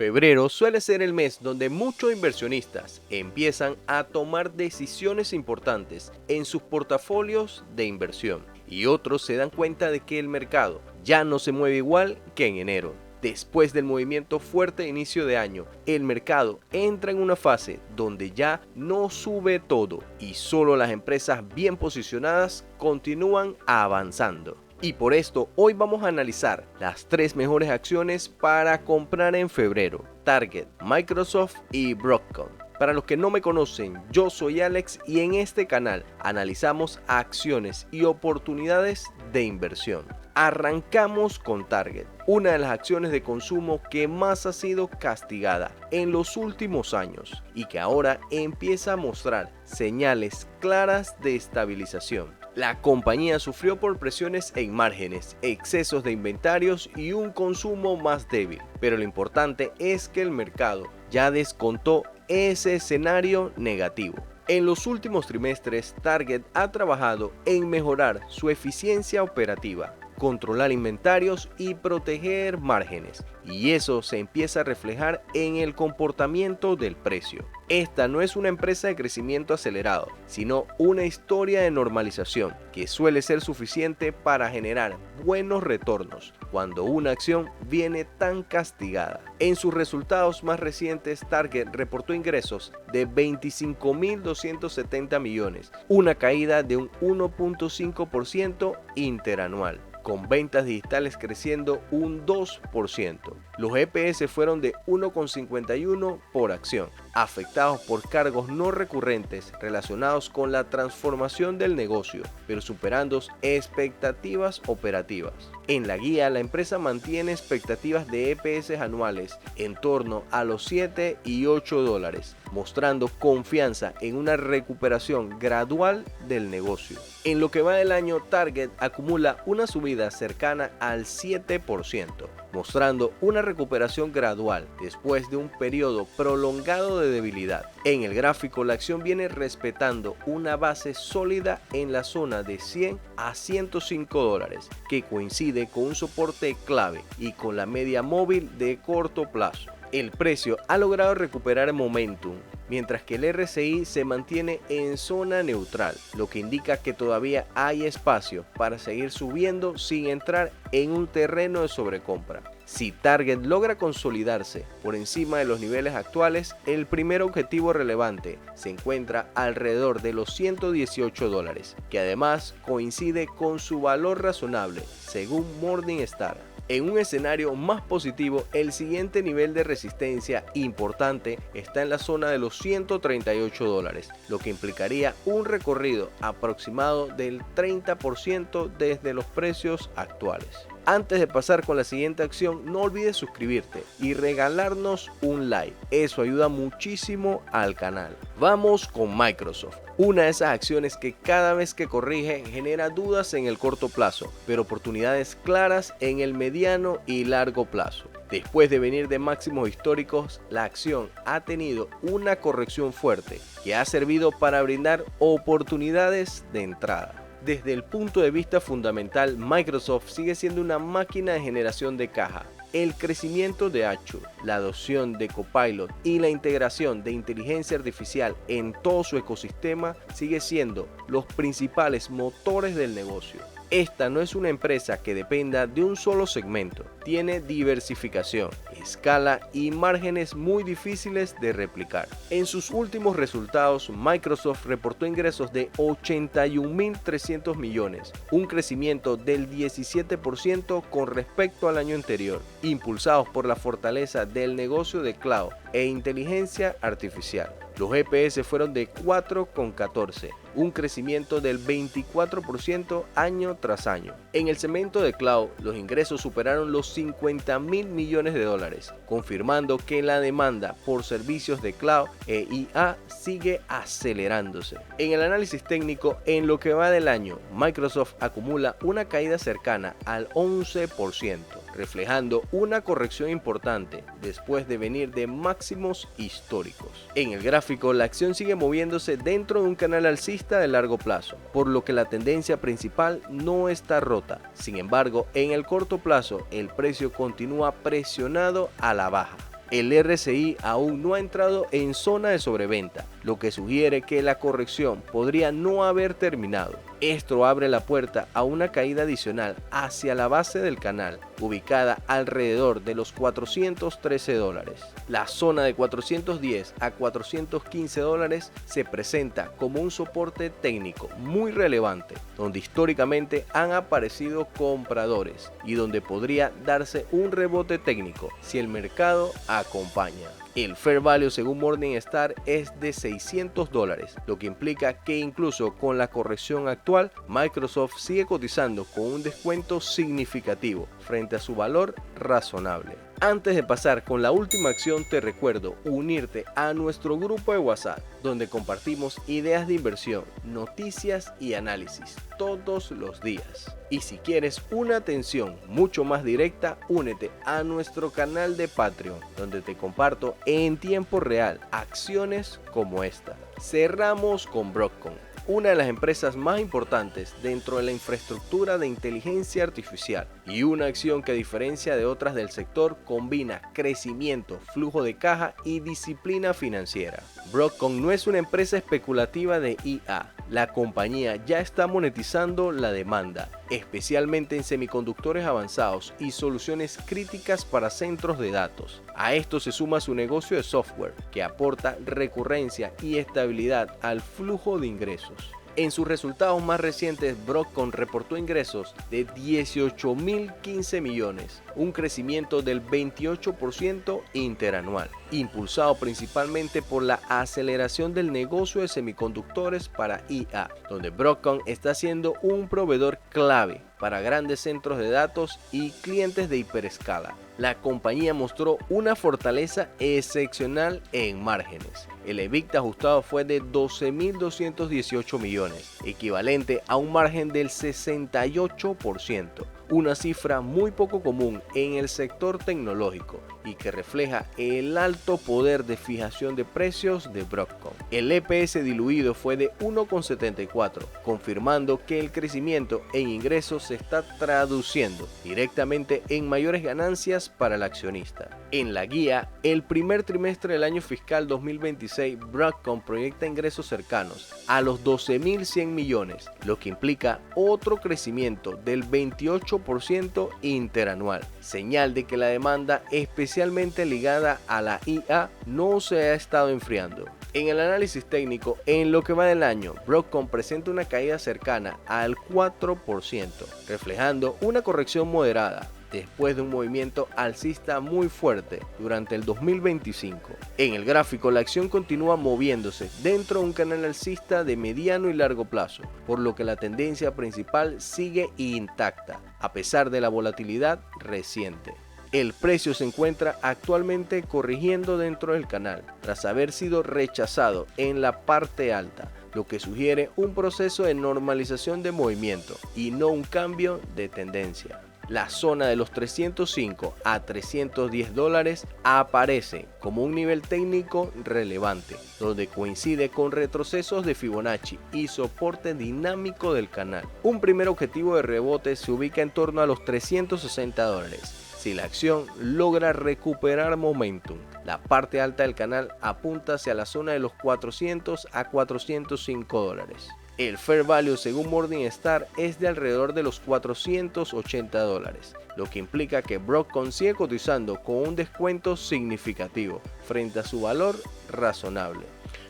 Febrero suele ser el mes donde muchos inversionistas empiezan a tomar decisiones importantes en sus portafolios de inversión y otros se dan cuenta de que el mercado ya no se mueve igual que en enero. Después del movimiento fuerte de inicio de año, el mercado entra en una fase donde ya no sube todo y solo las empresas bien posicionadas continúan avanzando. Y por esto hoy vamos a analizar las 3 mejores acciones para comprar en febrero: Target, Microsoft y Broadcom. Para los que no me conocen, yo soy Alex y en este canal analizamos acciones y oportunidades de inversión. Arrancamos con Target, una de las acciones de consumo que más ha sido castigada en los últimos años y que ahora empieza a mostrar señales claras de estabilización. La compañía sufrió por presiones en márgenes, excesos de inventarios y un consumo más débil, pero lo importante es que el mercado ya descontó ese escenario negativo. En los últimos trimestres, Target ha trabajado en mejorar su eficiencia operativa, controlar inventarios y proteger márgenes, y eso se empieza a reflejar en el comportamiento del precio. Esta no es una empresa de crecimiento acelerado, sino una historia de normalización que suele ser suficiente para generar buenos retornos cuando una acción viene tan castigada. En sus resultados más recientes, Target reportó ingresos de 25.270 millones, una caída de un 1.5% interanual, con ventas digitales creciendo un 2%. Los EPS fueron de 1,51 por acción, afectados por cargos no recurrentes relacionados con la transformación del negocio, pero superando expectativas operativas. En la guía, la empresa mantiene expectativas de EPS anuales en torno a los 7 y 8 dólares, mostrando confianza en una recuperación gradual del negocio. En lo que va del año, Target acumula una subida cercana al 7%, mostrando una recuperación gradual después de un periodo prolongado de debilidad. En el gráfico, la acción viene respetando una base sólida en la zona de 100 a 105 dólares, que coincide con un soporte clave y con la media móvil de corto plazo. El precio ha logrado recuperar momentum, mientras que el RSI se mantiene en zona neutral, lo que indica que todavía hay espacio para seguir subiendo sin entrar en un terreno de sobrecompra. Si Target logra consolidarse por encima de los niveles actuales, el primer objetivo relevante se encuentra alrededor de los 118 dólares, que además coincide con su valor razonable, según Morningstar. En un escenario más positivo, el siguiente nivel de resistencia importante está en la zona de los 138 dólares, lo que implicaría un recorrido aproximado del 30% desde los precios actuales. Antes de pasar con la siguiente acción, no olvides suscribirte y regalarnos un like. Eso ayuda muchísimo al canal. Vamos con Microsoft, una de esas acciones que cada vez que corrige genera dudas en el corto plazo, pero oportunidades claras en el mediano y largo plazo. Después de venir de máximos históricos, la acción ha tenido una corrección fuerte que ha servido para brindar oportunidades de entrada. Desde el punto de vista fundamental, Microsoft sigue siendo una máquina de generación de caja. El crecimiento de Azure, la adopción de Copilot y la integración de inteligencia artificial en todo su ecosistema sigue siendo los principales motores del negocio. Esta no es una empresa que dependa de un solo segmento, tiene diversificación, escala y márgenes muy difíciles de replicar. En sus últimos resultados, Microsoft reportó ingresos de 81.300 millones, un crecimiento del 17% con respecto al año anterior, impulsados por la fortaleza del negocio de cloud e inteligencia artificial. Los EPS fueron de 4,14, un crecimiento del 24% año tras año. En el segmento de cloud, los ingresos superaron los 50.000 millones de dólares, confirmando que la demanda por servicios de cloud e IA sigue acelerándose. En el análisis técnico, en lo que va del año, Microsoft acumula una caída cercana al 11%, reflejando una corrección importante después de venir de máximos históricos. En el gráfico, la acción sigue moviéndose dentro de un canal alcista de largo plazo, por lo que la tendencia principal no está rota. Sin embargo, en el corto plazo, el precio continúa presionado a la baja. El RSI aún no ha entrado en zona de sobreventa, lo que sugiere que la corrección podría no haber terminado. Esto abre la puerta a una caída adicional hacia la base del canal, ubicada alrededor de los $413. La zona de 410 a 415 dólares se presenta como un soporte técnico muy relevante, donde históricamente han aparecido compradores y donde podría darse un rebote técnico si el mercado acompaña. El fair value según Morningstar es de $600, lo que implica que incluso con la corrección actual, Microsoft sigue cotizando con un descuento significativo frente a su valor razonable. Antes de pasar con la última acción, te recuerdo unirte a nuestro grupo de WhatsApp, donde compartimos ideas de inversión, noticias y análisis todos los días. Y si quieres una atención mucho más directa, únete a nuestro canal de Patreon, donde te comparto en tiempo real acciones como esta. Cerramos con Broadcom, una de las empresas más importantes dentro de la infraestructura de inteligencia artificial y una acción que a diferencia de otras del sector combina crecimiento, flujo de caja y disciplina financiera. Broadcom no es una empresa especulativa de IA. La compañía ya está monetizando la demanda, especialmente en semiconductores avanzados y soluciones críticas para centros de datos. A esto se suma su negocio de software, que aporta recurrencia y estabilidad al flujo de ingresos. En sus resultados más recientes, Broadcom reportó ingresos de 18.015 millones, un crecimiento del 28% interanual, impulsado principalmente por la aceleración del negocio de semiconductores para IA, donde Broadcom está siendo un proveedor clave para grandes centros de datos y clientes de hiperescala. La compañía mostró una fortaleza excepcional en márgenes. El EBITDA ajustado fue de 12.218 millones, equivalente a un margen del 68%, una cifra muy poco común en el sector tecnológico y que refleja el alto poder de fijación de precios de Broadcom. El EPS diluido fue de 1,74, confirmando que el crecimiento en ingresos se está traduciendo directamente en mayores ganancias para el accionista. En la guía, el primer trimestre del año fiscal 2026, Broadcom proyecta ingresos cercanos a los 12.100 millones, lo que implica otro crecimiento del 28% interanual, señal de que la demanda especialmente ligada a la IA no se ha estado enfriando. En el análisis técnico, en lo que va del año, Broadcom presenta una caída cercana al 4%, reflejando una corrección moderada después de un movimiento alcista muy fuerte durante el 2025. En el gráfico, la acción continúa moviéndose dentro de un canal alcista de mediano y largo plazo, por lo que la tendencia principal sigue intacta, a pesar de la volatilidad reciente. El precio se encuentra actualmente corrigiendo dentro del canal, tras haber sido rechazado en la parte alta, lo que sugiere un proceso de normalización de movimiento y no un cambio de tendencia. La zona de los 305 a 310 dólares aparece como un nivel técnico relevante, donde coincide con retrocesos de Fibonacci y soporte dinámico del canal. Un primer objetivo de rebote se ubica en torno a los 360 dólares. Si la acción logra recuperar momentum, la parte alta del canal apunta hacia la zona de los 400 a 405 dólares. El fair value según Morningstar es de alrededor de los 480 dólares, lo que implica que Broadcom sigue cotizando con un descuento significativo frente a su valor razonable.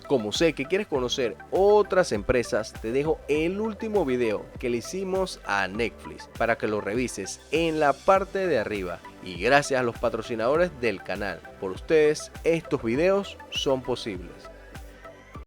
Como sé que quieres conocer otras empresas, te dejo el último video que le hicimos a Netflix para que lo revises en la parte de arriba. Y gracias a los patrocinadores del canal, por ustedes estos videos son posibles.